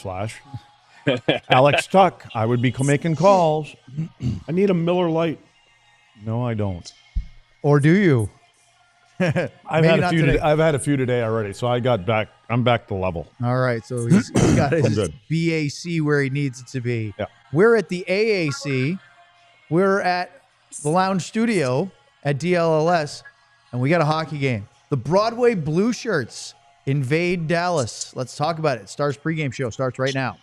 Newsflash. Alex Tuck, I would be making calls. I need a Miller Lite. No, I don't. Or do you? I've had a few today already, so I'm back to level. All right, so he's got his BAC where he needs it to be. Yeah. We're at the AAC. We're at the Lounge Studio at DLLS, and we got a hockey game. The Broadway Blue Shirts invade Dallas. Let's talk about it. Stars pregame show starts right now.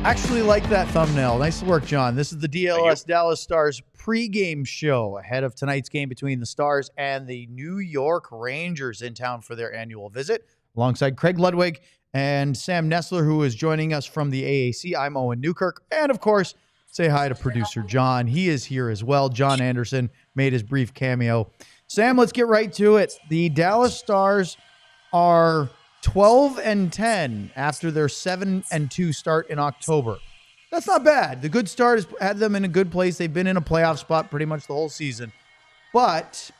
Actually like that thumbnail. Nice work, John. This is the DLS Dallas Stars pregame show ahead of tonight's game between the Stars and the New York Rangers in town for their annual visit. Alongside Craig Ludwig and Sam Nestler, who is joining us from the AAC. I'm Owen Newkirk. And, of course, say hi to producer John. He is here as well. John Anderson made his brief cameo. Sam, let's get right to it. The Dallas Stars are 12-10 after their 7-2 start in October. That's not bad. The good start has had them in a good place. They've been in a playoff spot pretty much the whole season. But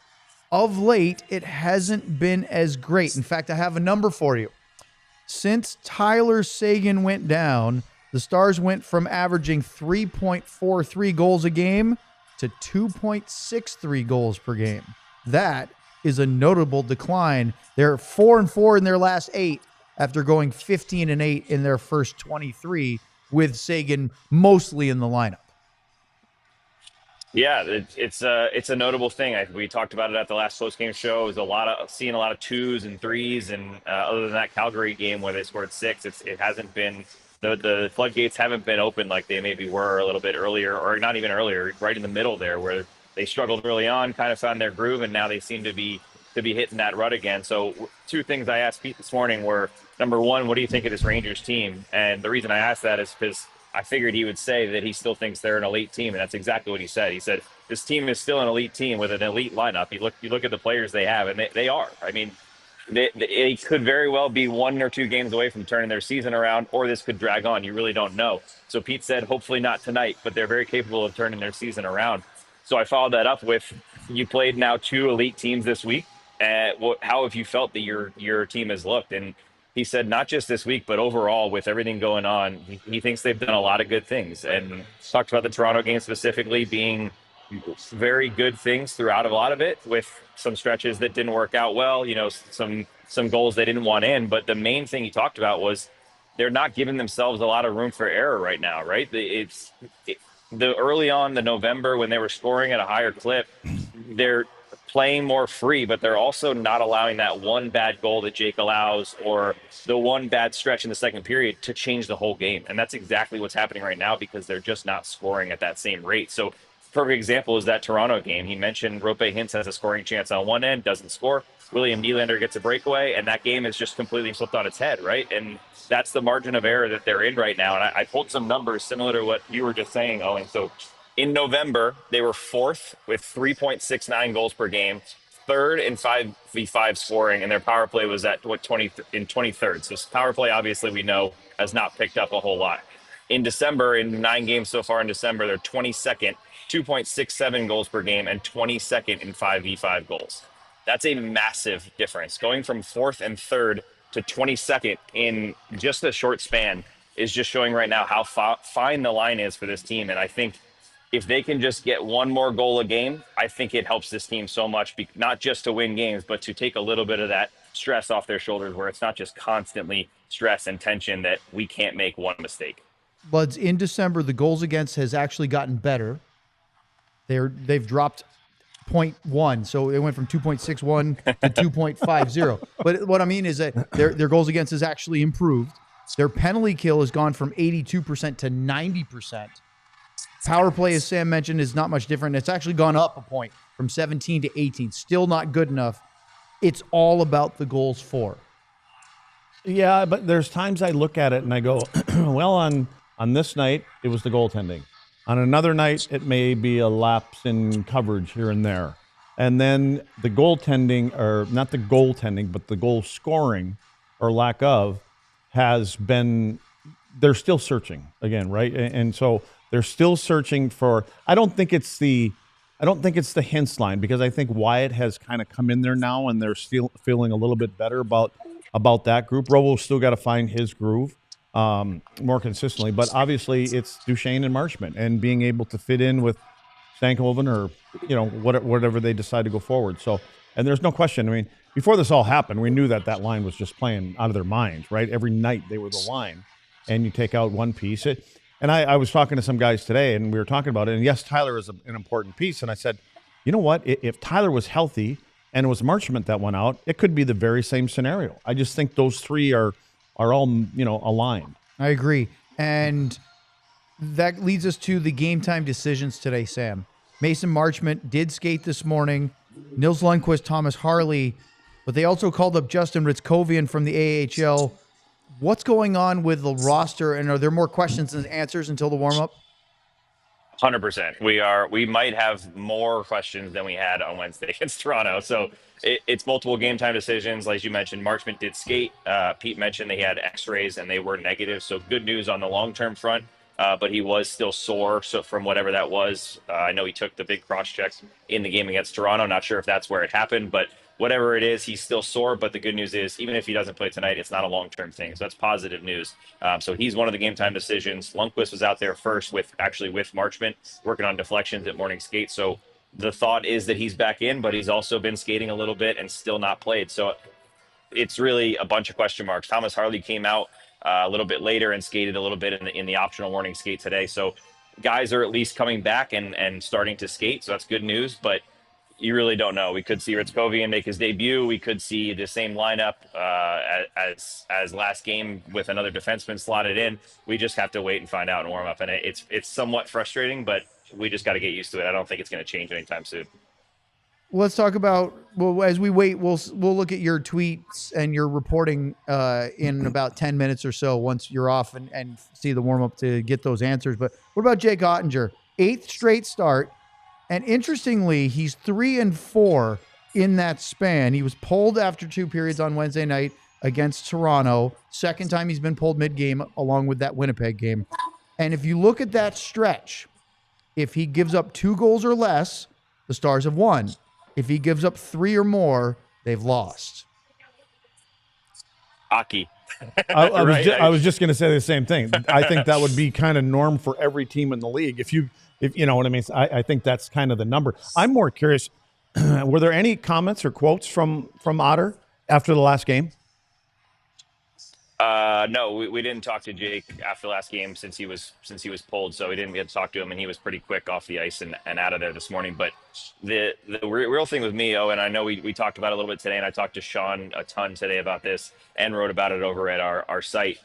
of late, it hasn't been as great. In fact, I have a number for you. Since Tyler Seguin went down, the Stars went from averaging 3.43 goals a game to 2.63 goals per game. That is a notable decline. They're 4-4 in their last 8 after going 15-8 in their first 23 with Seguin mostly in the lineup. Yeah, it's a notable thing. We talked about it at the last post-game show. It was seeing a lot of 2s and 3s, and other than that Calgary game where they scored 6, it hasn't been the floodgates haven't been open like they maybe were a little bit earlier, or not even earlier, right in the middle there where they struggled early on, kind of found their groove, and now they seem to be hitting that rut again. So 2 things I asked Pete this morning were, number one, what do you think of this Rangers team? And the reason I asked that is because I figured he would say that he still thinks they're an elite team, and that's exactly what he said. He said this team is still an elite team with an elite lineup. You look at the players they have, and they are. I mean, they could very well be 1 or 2 games away from turning their season around, or this could drag on. You really don't know. So Pete said, hopefully not tonight, but they're very capable of turning their season around. So I followed that up with, you played now 2 elite teams this week. How have you felt that your team has looked? And he said not just this week, but overall with everything going on, he thinks they've done a lot of good things. And talked about the Toronto game specifically being very good things throughout a lot of it, with some stretches that didn't work out well, some goals they didn't want in. But the main thing he talked about was they're not giving themselves a lot of room for error right now, right? The early on the November when they were scoring at a higher clip, they're playing more free, but they're also not allowing that one bad goal that Jake allows or the one bad stretch in the second period to change the whole game. And that's exactly what's happening right now because they're just not scoring at that same rate. So perfect example is that Toronto game. He mentioned Rope Hintz has a scoring chance on one end, doesn't score. William Nylander gets a breakaway, and that game is just completely flipped on its head, right? And that's the margin of error that they're in right now. And I pulled some numbers similar to what you were just saying, Owen. So in November, they were 4th with 3.69 goals per game, 3rd in 5v5 scoring, and their power play was at 23rd. So power play, obviously, we know has not picked up a whole lot. In December, in 9 games so far in December, they're 22nd, 2.67 goals per game, and 22nd in 5v5 goals. That's a massive difference. Going from 4th and 3rd to 22nd in just a short span is just showing right now how fine the line is for this team. And I think if they can just get 1 more goal a game, I think it helps this team so much, not just to win games, but to take a little bit of that stress off their shoulders where it's not just constantly stress and tension that we can't make one mistake. Buds, in December, the goals against has actually gotten better. They've dropped 0.1, so it went from 2.61 to 2.50. But what I mean is that their goals against has actually improved. Their penalty kill has gone from 82% to 90%. Power play, as Sam mentioned, is not much different. It's actually gone up a point from 17 to 18. Still not good enough. It's all about the goals for. Yeah, but there's times I look at it and I go, well, on this night, it was the goaltending. On another night, it may be a lapse in coverage here and there. And then the goaltending, or not the goaltending, but the goal scoring or lack of, has been, they're still searching again, right? And so they're still searching for, I don't think it's the hints line, because I think Wyatt has kind of come in there now and they're still feeling a little bit better about that group. Robo's still got to find his groove more consistently, but obviously it's Duchesne and Marchment and being able to fit in with Stankoven or, whatever they decide to go forward. So, and there's no question. I mean, before this all happened, we knew that line was just playing out of their minds, right? Every night they were the line, and you take out one piece. And I was talking to some guys today, and we were talking about it. And yes, Tyler is an important piece. And I said, you know what? If Tyler was healthy and it was Marchment that went out, it could be the very same scenario. I just think those three are all, aligned. I agree. And that leads us to the game time decisions today, Sam. Mason Marchment did skate this morning. Nils Lundqvist, Thomas Harley, but they also called up Justin Ritskovian from the AHL. What's going on with the roster, and are there more questions than answers until the warm-up? 100%. We might have more questions than we had on Wednesday against Toronto. So it's multiple game time decisions. Like you mentioned, Marchment did skate. Pete mentioned they had x-rays and they were negative. So good news on the long-term front. But he was still sore. So from whatever that was, I know he took the big cross checks in the game against Toronto. Not sure if that's where it happened, but whatever it is, he's still sore. But the good news is, even if he doesn't play tonight, it's not a long-term thing. So that's positive news. So he's one of the game time decisions. Lundqvist was out there first with Marchment, working on deflections at morning skate. So the thought is that he's back in, but he's also been skating a little bit and still not played. So it's really a bunch of question marks. Thomas Harley came out a little bit later and skated a little bit in the optional morning skate today. So guys are at least coming back and starting to skate. So that's good news, but you really don't know. We could see Ritskovian make his debut. We could see the same lineup as last game with another defenseman slotted in. We just have to wait and find out and warm up. And it's somewhat frustrating, but we just got to get used to it. I don't think it's going to change anytime soon. Let's talk about, well, as we wait, we'll look at your tweets and your reporting in about 10 minutes or so once you're off and see the warm-up to get those answers. But what about Jake Oettinger? 8th straight start. And interestingly, he's 3-4 in that span. He was pulled after 2 periods on Wednesday night against Toronto. Second time he's been pulled mid-game along with that Winnipeg game. And if you look at that stretch, if he gives up 2 goals or less, the Stars have won. If he gives up 3 or more, they've lost. Hockey. I was just going to say the same thing. I think that would be kind of norm for every team in the league. If you know what I mean, I think that's kind of the number. I'm more curious. Were there any comments or quotes from Otter after the last game? No, we didn't talk to Jake after the last game since he was pulled, so we didn't get to talk to him, and he was pretty quick off the ice and out of there this morning. But the real thing with me, and I know we talked about it a little bit today, and I talked to Sean a ton today about this and wrote about it over at our site,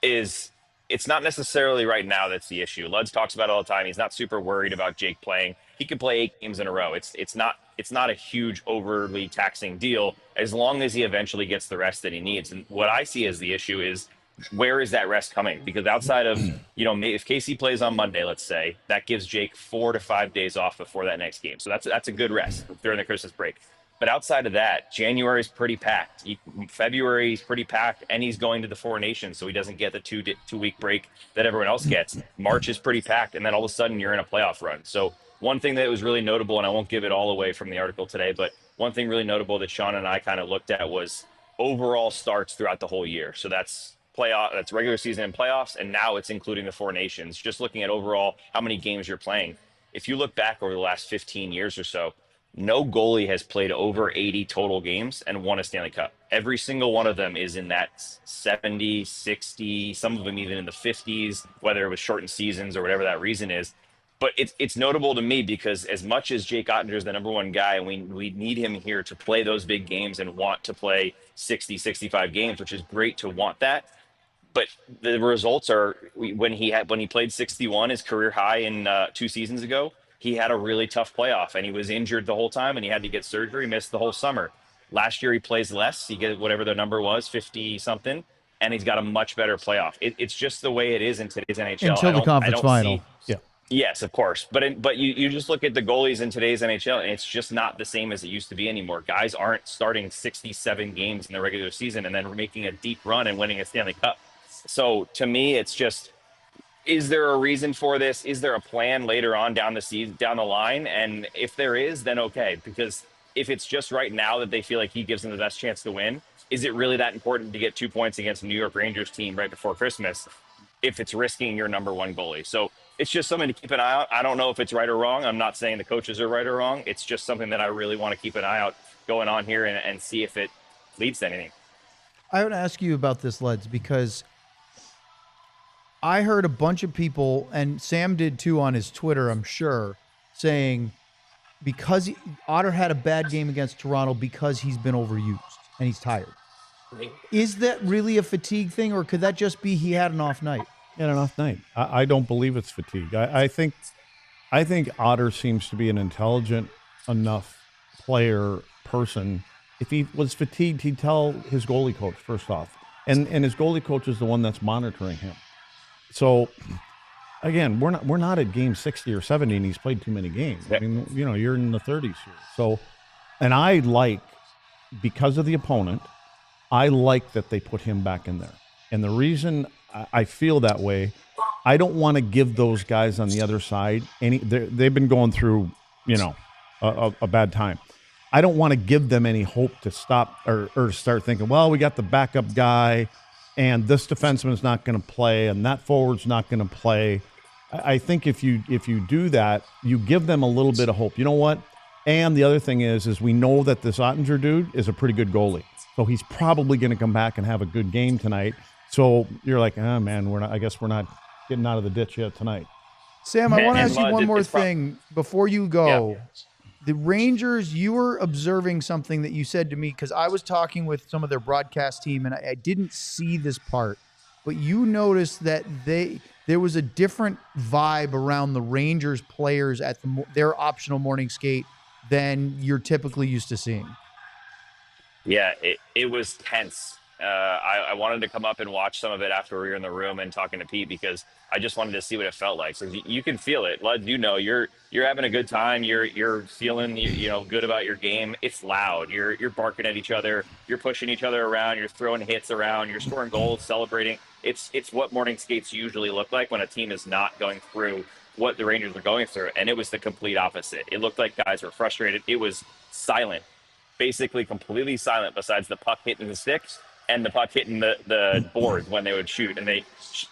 is it's not necessarily right now that's the issue. Luds talks about it all the time. He's not super worried about Jake playing. He could play 8 games in a row. It's not a huge overly taxing deal as long as he eventually gets the rest that he needs. And what I see as the issue is, where is that rest coming? Because outside of, if Casey plays on Monday, let's say, that gives Jake 4 to 5 days off before that next game. So that's a good rest during the Christmas break. But outside of that, January is pretty packed. February is pretty packed, and he's going to the 4 Nations, so he doesn't get the 2-week break that everyone else gets. March is pretty packed, and then all of a sudden you're in a playoff run. So one thing that was really notable, and I won't give it all away from the article today, but one thing really notable that Sean and I kind of looked at was overall starts throughout the whole year. So that's regular season and playoffs, and now it's including the 4 Nations. Just looking at overall how many games you're playing. If you look back over the last 15 years or so, no goalie has played over 80 total games and won a Stanley Cup. Every single one of them is in that 70, 60, some of them even in the 50s, whether it was shortened seasons or whatever that reason is. But it's notable to me because as much as Jake Oettinger is the number one guy, and we need him here to play those big games and want to play 60, 65 games, which is great to want that. but the results are when he played 61, his career high in 2 seasons ago. He had a really tough playoff, and he was injured the whole time, and he had to get surgery, missed the whole summer. Last year he plays less. He gets whatever the number was, 50 something, and he's got a much better playoff. It's just the way it is in today's NHL. Until the conference final. Yeah. Yes, of course. But you just look at the goalies in today's NHL, and it's just not the same as it used to be anymore. Guys aren't starting 67 games in the regular season and then making a deep run and winning a Stanley Cup. So to me, it's just, is there a reason for this? Is there a plan later on down the line? And if there is, then okay. Because if it's just right now that they feel like he gives them the best chance to win, is it really that important to get 2 points against a New York Rangers team right before Christmas if it's risking your number one goalie? So it's just something to keep an eye out. I don't know if it's right or wrong. I'm not saying the coaches are right or wrong. It's just something that I really want to keep an eye out going on here and see if it leads to anything. I want to ask you about this, Leds, because I heard a bunch of people, and Sam did too on his Twitter, I'm sure, saying because Otter had a bad game against Toronto because he's been overused and he's tired. Is that really a fatigue thing, or could that just be he had an off night? He had an off night. I don't believe it's fatigue. I think Otter seems to be an intelligent enough person. If he was fatigued, he'd tell his goalie coach first off, and his goalie coach is the one that's monitoring him. So again, we're not at game 60 or 70, and he's played too many games. I mean, you're in the 30s here. So, and I like, because of the opponent, I like that they put him back in there. And the reason I feel that way, I don't want to give those guys on the other side they've been going through, a bad time. I don't want to give them any hope to stop or start thinking, well, we got the backup guy and this defenseman's not going to play and that forward's not going to play. I think if you do that, you give them a little bit of hope. You know what? And the other thing is we know that this Oettinger dude is a pretty good goalie. So he's probably going to come back and have a good game tonight. So you're like, oh man, I guess we're not getting out of the ditch yet tonight. Sam, I want to ask you one more thing before you go. Yeah. The Rangers, you were observing something that you said to me, because I was talking with some of their broadcast team and I didn't see this part, but you noticed that there was a different vibe around the Rangers players at their optional morning skate than you're typically used to seeing. Yeah, it was tense. I wanted to come up and watch some of it after we were in the room and talking to Pete, because I just wanted to see what it felt like. So you can feel it. You're having a good time. You're feeling good about your game. It's loud. You're barking at each other. You're pushing each other around. You're throwing hits around. You're scoring goals, celebrating. It's what morning skates usually look like when a team is not going through what the Rangers are going through. And it was the complete opposite. It looked like guys were frustrated. It was silent. Basically completely silent, besides the puck hitting the sticks and the puck hitting the boards when they would shoot. And they,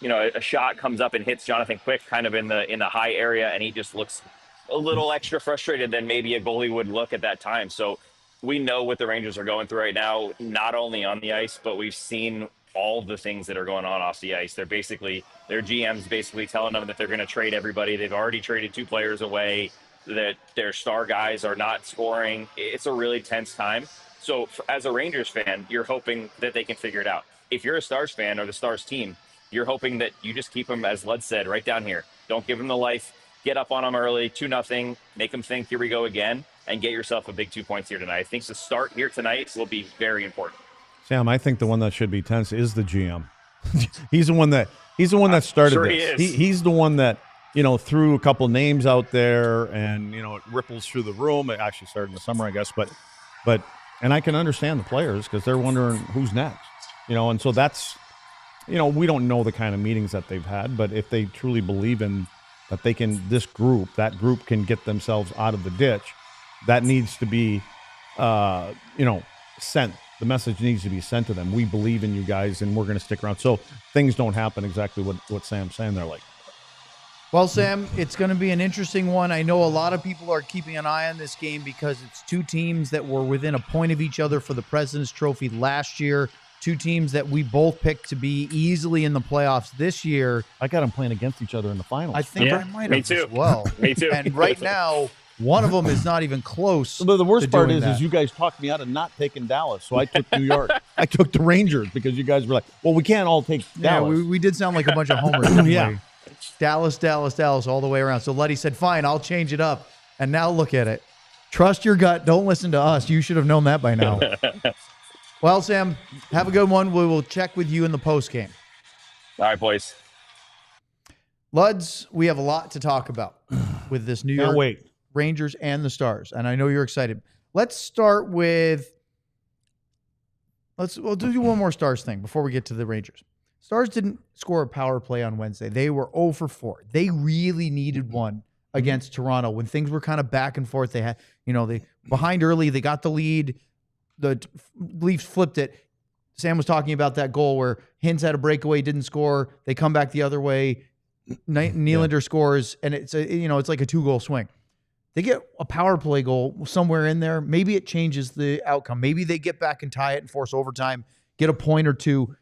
a shot comes up and hits Jonathan Quick kind of in the high area, and he just looks a little extra frustrated than maybe a goalie would look at that time. So we know what the Rangers are going through right now, not only on the ice, but we've seen all the things that are going on off the ice. Their GM's basically telling them that they're going to trade everybody. They've already traded 2 players away, that their star guys are not scoring. It's a really tense time. So as a Rangers fan, you're hoping that they can figure it out. If you're a Stars fan or the Stars team, you're hoping that you just keep them, as Lud said, right down here. Don't give them the life. Get up on them early, 2-0, make them think, here we go again, and get yourself a big 2 points here tonight. I think the start here tonight will be very important. Sam, I think the one that should be tense is the GM. He's the one that started this. He's the one that threw a couple names out there, and it ripples through the room. It actually started in the summer, I guess, but and I can understand the players because they're wondering who's next, and so that's, we don't know the kind of meetings that they've had, but if they truly believe in that that group can get themselves out of the ditch, that needs to be, sent. The message needs to be sent to them. We believe in you guys, and we're going to stick around. So things don't happen exactly what Sam's saying. They're like, well, Sam, it's going to be an interesting one. I know a lot of people are keeping an eye on this game because it's 2 teams that were within a point of each other for the President's Trophy last year. 2 teams that we both picked to be easily in the playoffs this year. I got them playing against each other in the finals. I think I might have as well. Me too. And right now, One of them is not even close. But the worst to part doing is that. you guys talked me out of not taking Dallas, so I took New York. I took the Rangers because you guys were like, well, we can't all take Dallas. Yeah, we did sound like a bunch of homers. Didn't Yeah. we? Dallas, Dallas, Dallas, all the way around. So Letty said, fine, I'll change it up. And now look at it. Trust your gut. Don't listen to us. You should have known that by now. Well, Sam, have a good one. We will check with you in the post game. All right, boys. Luds, we have a lot to talk about with this New Can't York wait. Rangers and the Stars. And I know you're excited. Let's start with we'll do one more Stars thing before we get to the Rangers. Stars didn't score a power play on Wednesday. They were 0 for 4. They really needed one against Toronto when things were kind of back and forth. They had, they behind early, they got the lead. The Leafs flipped it. Sam was talking about that goal where Hintz had a breakaway, didn't score. They come back the other way. Nylander scores, and it's it's like a 2-goal swing. They get a power play goal somewhere in there. Maybe it changes the outcome. Maybe they get back and tie it and force overtime, get a point or two.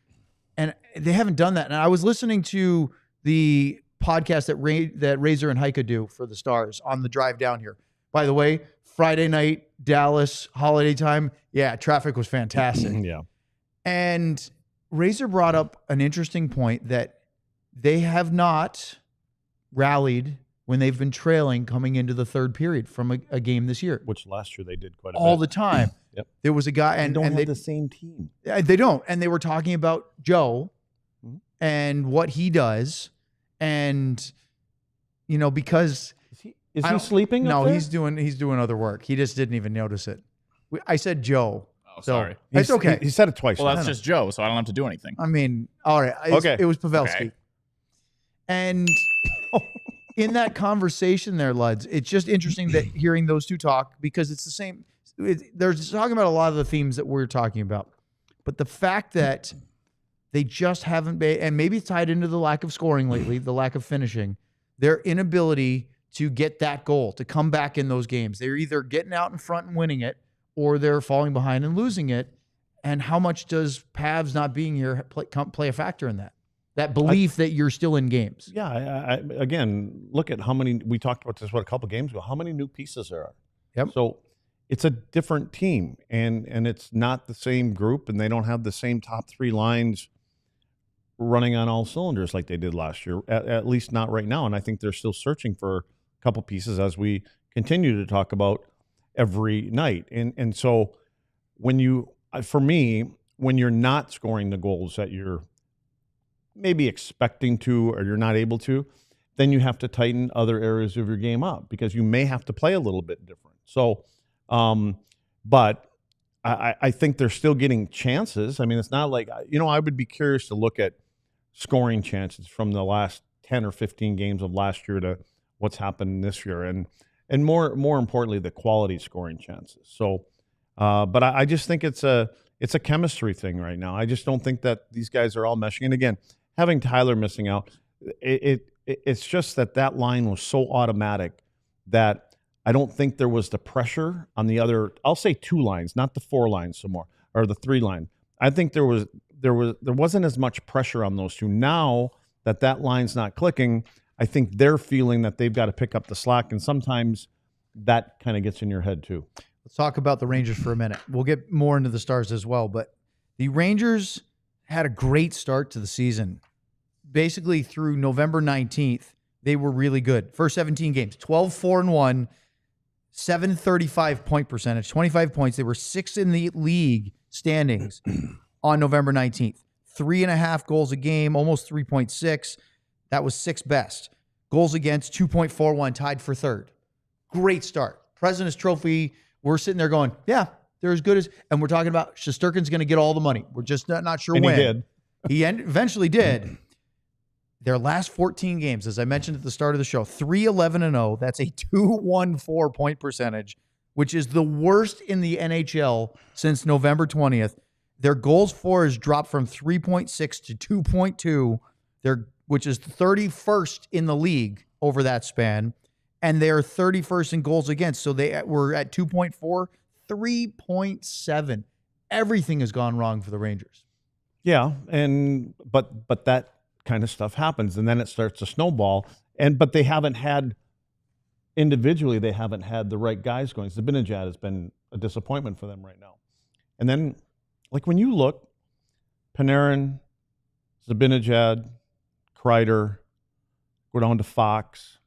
And they haven't done that. And I was listening to the podcast that Razor and Heika do for the Stars on the drive down here. By the way, Friday night, Dallas, holiday time. Yeah, traffic was fantastic. Yeah. And Razor brought up an interesting point that they have not rallied when they've been trailing coming into the third period from a game this year. Which last year they did quite a bit. All the time. Yep. There was a guy, and they don't and have the same team. they don't. And they were talking about Joe and what he does. And, because Is he sleeping? No, up there? he's doing other work. He just didn't even notice it. I said Joe. Oh, sorry. It's okay. He said it twice. Well, now. that's just Joe, so I don't have to do anything. I mean, all right. Okay. It was Pavelski. Okay. And in that conversation there, Luds, it's just interesting that hearing those two talk because it's the same. They're talking about a lot of the themes that we're talking about. But the fact that they just haven't been, and maybe it's tied into the lack of scoring lately, the lack of finishing, their inability to get that goal, to come back in those games. They're either getting out in front and winning it, or they're falling behind and losing it. And how much does Pavs not being here play a factor in that? That belief that you're still in games. Yeah. Again, look at how many, we talked about this, a couple games ago, how many new pieces there are. Yep. So it's a different team, and it's not the same group, and they don't have the same top three lines running on all cylinders like they did last year, at least not right now. And I think they're still searching for a couple pieces as we continue to talk about every night. And so for me, when you're not scoring the goals that you're maybe expecting to, or you're not able to, then you have to tighten other areas of your game up because you may have to play a little bit different. So, but I think they're still getting chances. I mean, it's not like, I would be curious to look at scoring chances from the last 10 or 15 games of last year to what's happened this year. And more importantly, the quality scoring chances. So, but I just think it's a chemistry thing right now. I just don't think that these guys are all meshing. And again, having Tyler missing out, it's just that line was so automatic that I don't think there was the pressure on the other. I'll say 2 lines, not the 4 lines some more, or the 3 line. I think there wasn't as much pressure on those two. Now that line's not clicking, I think they're feeling that they've got to pick up the slack, and sometimes that kind of gets in your head too. Let's talk about the Rangers for a minute. We'll get more into the Stars as well, but the Rangers had a great start to the season. Basically through November 19th, they were really good. First 17 games, 12-4-1, 735 point percentage, 25 points. They were 6th in the league standings on November 19th. 3.5 goals a game, almost 3.6. That was 6th best. Goals against, 2.41, tied for 3rd. Great start. President's Trophy, we're sitting there going, yeah, they're as good as, and we're talking about Shesterkin's going to get all the money. We're just not sure And when. he did. He eventually did. Their last 14 games, as I mentioned at the start of the show, 3-11-0. That's a 214 point percentage, which is the worst in the NHL since November 20th. Their goals for has dropped from 3.6 to 2.2, which is 31st in the league over that span. And they are 31st in goals against. So they were at 2.4, 3.7. Everything has gone wrong for the Rangers. Yeah, but that kind of stuff happens, and then it starts to snowball. But they haven't had individually they haven't had the right guys going. Zibanejad has been a disappointment for them right now. And then, like when you look, Panarin, Zibanejad, Kreider, go down to Fox.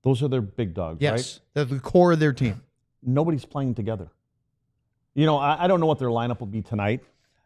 Those are their big dogs, right? Yes, they're the core of their team. Nobody's playing together. You know, I don't know what their lineup will be tonight,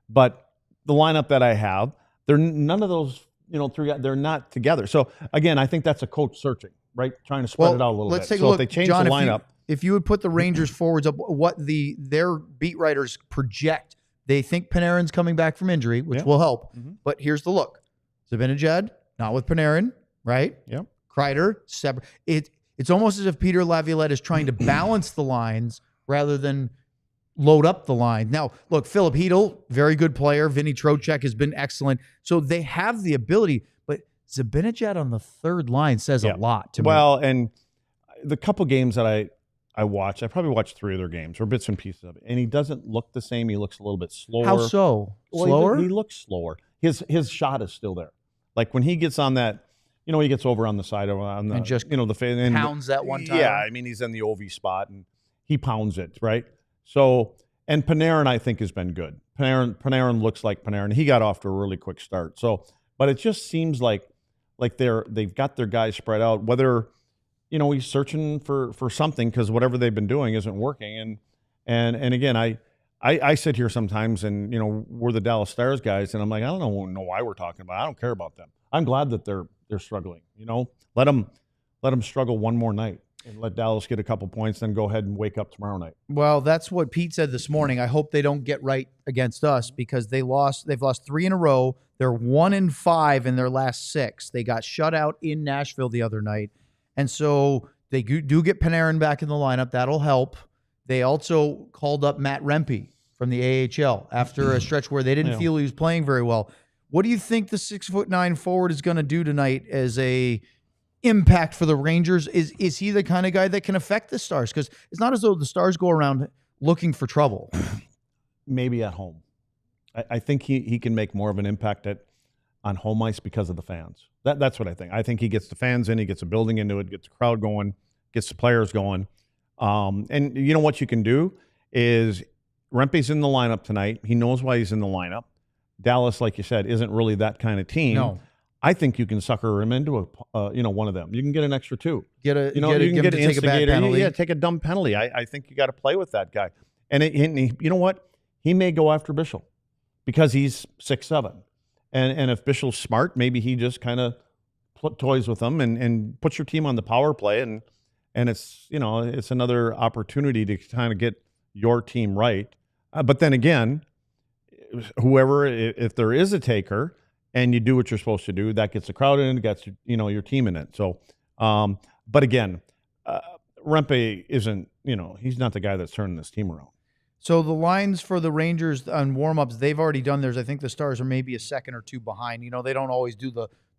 but the lineup that I have, none of those, you know, three guys, they're not together. So again, I think that's a coach searching, right? Trying to spread it out a little let's bit. Take so a look. If they change John, the lineup. If you would put the Rangers forwards up, what their beat writers project, they think Panarin's coming back from injury, which will help. But here's the look. Zibanejad, not with Panarin, right? Yep. Kreider, separate. It's almost as if Peter Laviolette is trying to balance the lines rather than load up the line. Now, look, Philip Hedl, very good player. Vinny Trocheck has been excellent. So they have the ability, but Zibanejad on the third line says a lot to me. Well, and the couple games that I watched, I probably watched 3 of their games or bits and pieces of it, and he doesn't look the same. He looks a little bit slower. How so? Slower? He looks slower. His shot is still there. Like when he gets on that, you know, he gets over on the side on the, and just you know, the and pounds that one time. Yeah, I mean, he's in the OV spot and he pounds it, right? So, and Panarin, I think, has been good. Panarin looks like Panarin. He got off to a really quick start. So, but it just seems like they've got their guys spread out. Whether, you know, he's searching for something because whatever they've been doing isn't working. And again, I sit here sometimes and, you know, we're the Dallas Stars guys, and I'm like, I don't know why we're talking about it. I don't care about them. I'm glad that they're struggling. You know, let them struggle one more night and let Dallas get a couple points, then go ahead and wake up tomorrow night. Well, that's what Pete said this morning. I hope they don't get right against us because they've lost 3 in a row. They're 1-5 in their last 6. They got shut out in Nashville the other night. And so they do get Panarin back in the lineup. That'll help. They also called up Matt Rempe from the AHL after a stretch where they didn't feel he was playing very well. What do you think the 6'9" forward is going to do tonight as a impact for the Rangers? Is he the kind of guy that can affect the Stars? Because it's not as though the Stars go around looking for trouble. Maybe at home. I think he can make more of an impact on home ice because of the fans. That's what I think. I think he gets the fans in, he gets the building into it, gets the crowd going, gets the players going. And you know what you can do is Rempe's in the lineup tonight. He knows why he's in the lineup. Dallas, like you said, isn't really that kind of team. No. I think you can sucker him into one of them. You can get an extra 2. You can take a bad penalty. Yeah, take a dumb penalty. I think you got to play with that guy. And you know what? He may go after Bichel because he's 6'7". And if Bichel's smart, maybe he just kind of toys with them and puts your team on the power play. And it's, you know, it's another opportunity to kind of get your team right. But then again, whoever, if there is a taker and you do what you're supposed to do, that gets the crowd in, it gets, you know, your team in it. So, but again, Rempe isn't, you know, he's not the guy that's turning this team around. So the lines for the Rangers on warm-ups, they've already done theirs. I think the Stars are maybe a second or 2 behind. You know, they don't always do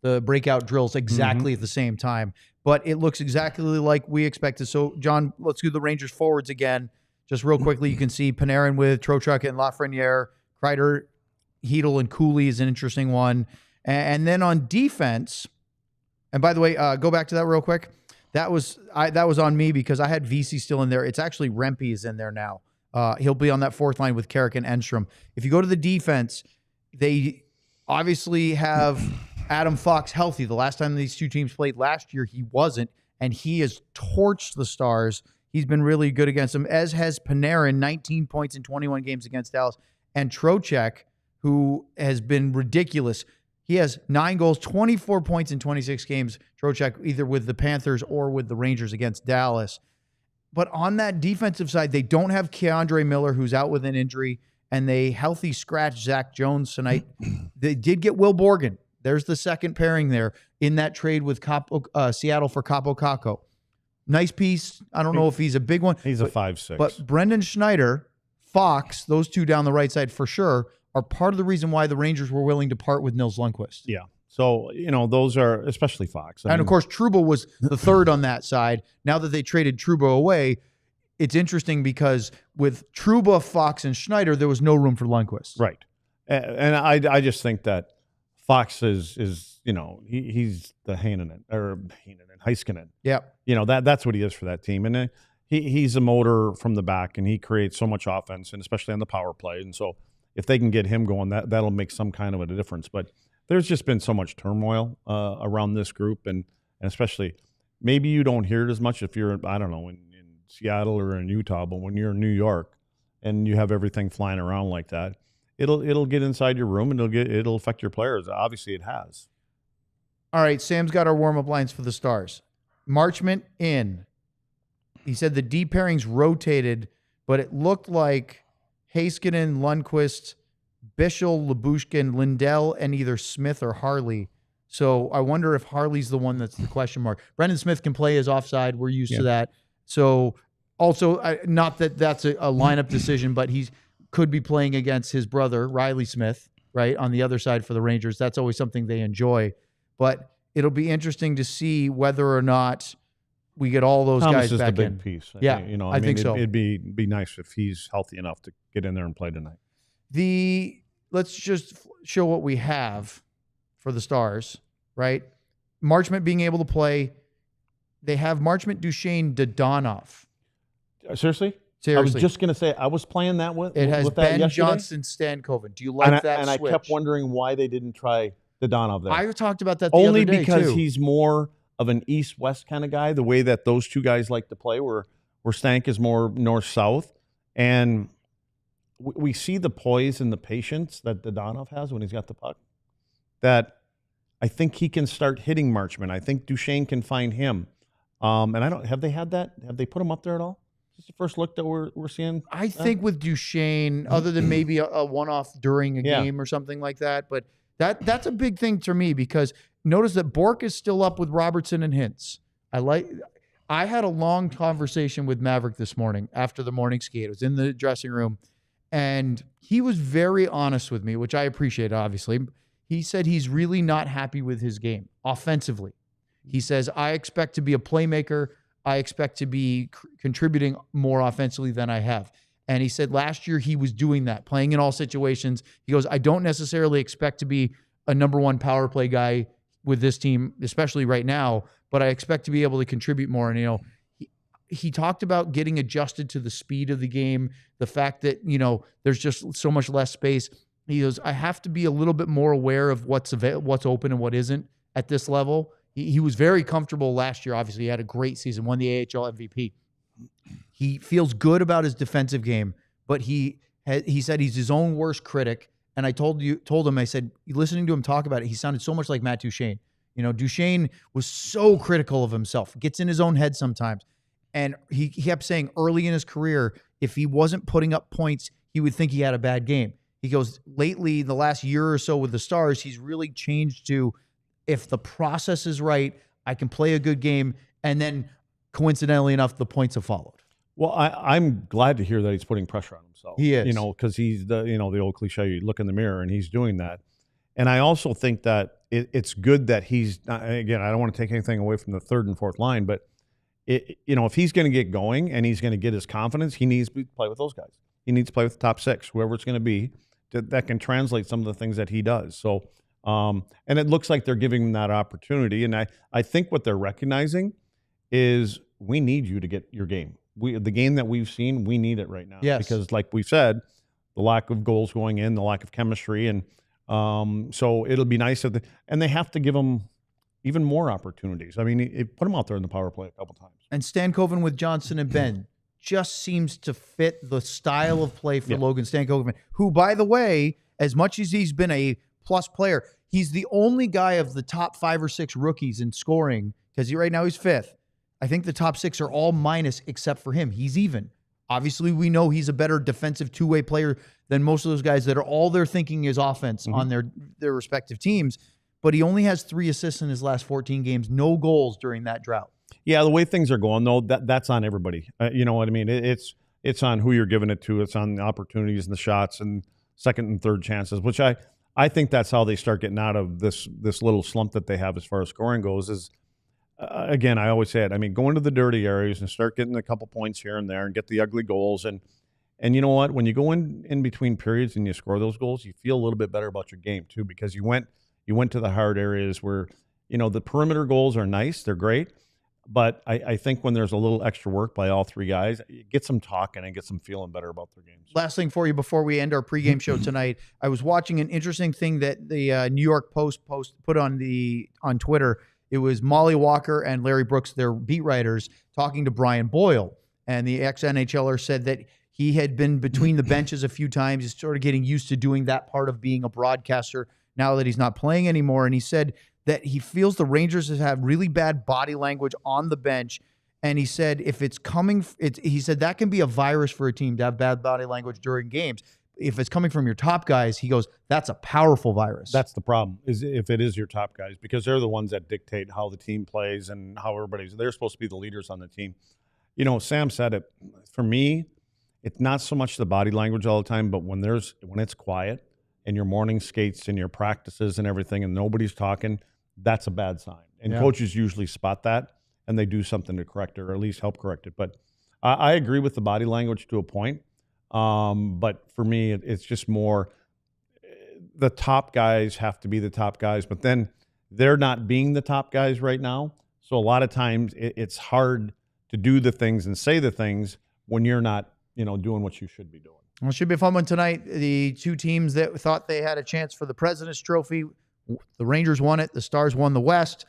the breakout drills exactly at the same time, but it looks exactly like we expected. So, John, let's do the Rangers forwards again. Just real quickly, you can see Panarin with Trocheck and Lafreniere, Kreider, Hedl, and Cooley is an interesting one. And then on defense, and by the way, go back to that real quick. That was on me because I had VC still in there. It's actually Rempe is in there now. He'll be on that 4th line with Carrick and Enstrom. If you go to the defense, they obviously have Adam Fox healthy. The last time these two teams played last year, he wasn't, and he has torched the Stars. He's been really good against them, as has Panarin, 19 points in 21 games against Dallas, and Trocheck, who has been ridiculous. He has 9 goals, 24 points in 26 games, Trocheck, either with the Panthers or with the Rangers against Dallas. But on that defensive side, they don't have Keandre Miller, who's out with an injury, and they healthy scratch Zach Jones tonight. They did get Will Borgen. There's the second pairing there in that trade with Seattle for Kaapo Kakko. Nice piece. I don't know if he's a big one. He's a 5'6". But Brendan Schneider, Fox, those two down the right side for sure, are part of the reason why the Rangers were willing to part with Nils Lundkvist. Yeah. So, you know, those are, especially Fox. And, of course, Trouba was the third on that side. Now that they traded Trouba away, it's interesting because with Trouba, Fox, and Schneider, there was no room for Lundkvist. Right. And I just think that Fox is he's the Heiskanen. Yeah. That's what he is for that team, and he's a motor from the back, and he creates so much offense, and especially on the power play. And so if they can get him going, that'll make some kind of a difference. But there's just been so much turmoil around this group, and especially maybe you don't hear it as much if you're, I don't know, in Seattle or in Utah, but when you're in New York and you have everything flying around like that, it'll get inside your room, and it'll affect your players. Obviously, it has. All right, Sam's got our warm-up lines for the Stars. Marchment in. He said the D pairings rotated, but it looked like Heiskanen, Lundqvist, Bischel, Lyubushkin, Lindell, and either Smith or Harley. So I wonder if Harley's the one that's the question mark. Brendan Smith can play as offside. We're used to that. So also, not that that's a lineup decision, but he could be playing against his brother, Riley Smith, right, on the other side for the Rangers. That's always something they enjoy. But it'll be interesting to see whether or not we get all those Thomas guys back is the big in. piece. Yeah, I think so. It'd be nice if he's healthy enough to get in there and play tonight. Let's just show what we have for the Stars, right? Marchment being able to play. They have Marchment, Duchesne, Dodonov. Seriously? I was just going to say, I was playing that with It has with Ben that Johnson, Stankoven. Do you like that and switch? I kept wondering why they didn't try Dodonov there. I talked about that the Only other day, because too. he's more of an east-west kind of guy, the way that those two guys like to play, where Stank is more north-south. And we see the poise and the patience that Dodonov has when he's got the puck, that I think he can start hitting Marchment. I think Duchesne can find him. And have they had that? Have they put him up there at all? Is this the first look that we're seeing? I think with Duchesne, other than maybe a one-off during a game or something like that, but that's a big thing to me, because notice that Bork is still up with Robertson and Hintz. I had a long conversation with Maverick this morning after the morning skate. I was in the dressing room, and he was very honest with me, which I appreciate, obviously. He said he's really not happy with his game offensively. He says, I expect to be a playmaker. I expect to be contributing more offensively than I have. And he said last year he was doing that, playing in all situations. He goes, I don't necessarily expect to be a number one power play guy with this team, especially right now, but I expect to be able to contribute more. And, he talked about getting adjusted to the speed of the game, the fact that, there's just so much less space. He goes, I have to be a little bit more aware of what's open and what isn't at this level. He was very comfortable last year. Obviously, he had a great season, won the AHL MVP. He feels good about his defensive game, but he said he's his own worst critic. And I told him, I said, listening to him talk about it, he sounded so much like Matt Duchesne. Duchesne was so critical of himself, gets in his own head sometimes. And he kept saying early in his career, if he wasn't putting up points, he would think he had a bad game. He goes, lately, the last year or so with the Stars, he's really changed to, if the process is right, I can play a good game. And then coincidentally enough, the points have followed. Well, I'm glad to hear that he's putting pressure on himself. He is. Because he's the old cliche, you look in the mirror and he's doing that. And I also think that it's good that he's, again, I don't want to take anything away from the third and fourth line, but if he's going to get going and he's going to get his confidence, he needs to play with those guys. He needs to play with the top six, whoever it's going to be, that can translate some of the things that he does. So, and it looks like they're giving him that opportunity. And I think what they're recognizing is we need you to get your game. The game that we've seen, we need it right now. Yes. Because like we've said, the lack of goals going in, the lack of chemistry. And so it'll be nice. And they have to give them even more opportunities. I mean, put him out there in the power play a couple times. And Stankoven with Johnson and Ben just seems to fit the style of play for Logan Stankoven, who, by the way, as much as he's been a plus player, he's the only guy of the top 5 or 6 rookies in scoring, because right now he's 5th. I think the top 6 are all minus except for him. He's even. Obviously, we know he's a better defensive two-way player than most of those guys that are all they're thinking is offense on their respective teams. But he only has 3 assists in his last 14 games, no goals during that drought. Yeah, the way things are going, though, that's on everybody. You know what I mean? It's on who you're giving it to. It's on the opportunities and the shots and second and third chances, which I think that's how they start getting out of this little slump that they have as far as scoring goes is, again, I always say it. I mean, go into the dirty areas and start getting a couple points here and there and get the ugly goals. And you know what? When you go in between periods and you score those goals, you feel a little bit better about your game, too, because you went You went to the hard areas where, the perimeter goals are nice. They're great. But I think when there's a little extra work by all three guys, it gets them talking and gets them feeling better about their games. Last thing for you before we end our pregame show tonight, I was watching an interesting thing that the New York Post put on Twitter. It was Molly Walker and Larry Brooks, their beat writers, talking to Brian Boyle. And the ex-NHLer said that he had been between the benches a few times. He's sort of getting used to doing that part of being a broadcaster now that he's not playing anymore. And he said that he feels the Rangers have really bad body language on the bench. And he said if it's coming, he said that can be a virus for a team to have bad body language during games. If it's coming from your top guys, he goes, that's a powerful virus. That's the problem, is if it is your top guys, because they're the ones that dictate how the team plays and how they're supposed to be the leaders on the team. Sam said it. For me, it's not so much the body language all the time, but when it's quiet and your morning skates and your practices and everything and nobody's talking, that's a bad sign. And coaches usually spot that and they do something to correct it, or at least help correct it. But I agree with the body language to a point. But for me, it's just more the top guys have to be the top guys, but then they're not being the top guys right now. So a lot of times it's hard to do the things and say the things when you're not, doing what you should be doing. Well, it should be a fun one tonight. The two teams that thought they had a chance for the President's Trophy, the Rangers won it. The Stars won the West.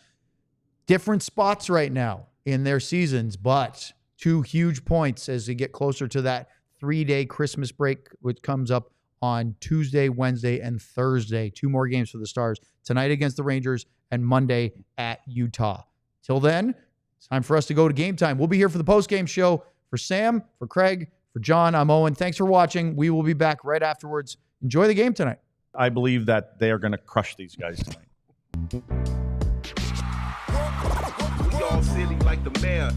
Different spots right now in their seasons, but two huge points as they get closer to that 3-day Christmas break, which comes up on Tuesday, Wednesday, and Thursday. 2 more games for the Stars, tonight against the Rangers and Monday at Utah. Till then, it's time for us to go to game time. We'll be here for the post-game show. For Sam, for Craig, for John, I'm Owen. Thanks for watching. We will be back right afterwards. Enjoy the game tonight. I believe that they are going to crush these guys tonight. We all silly like the mayor.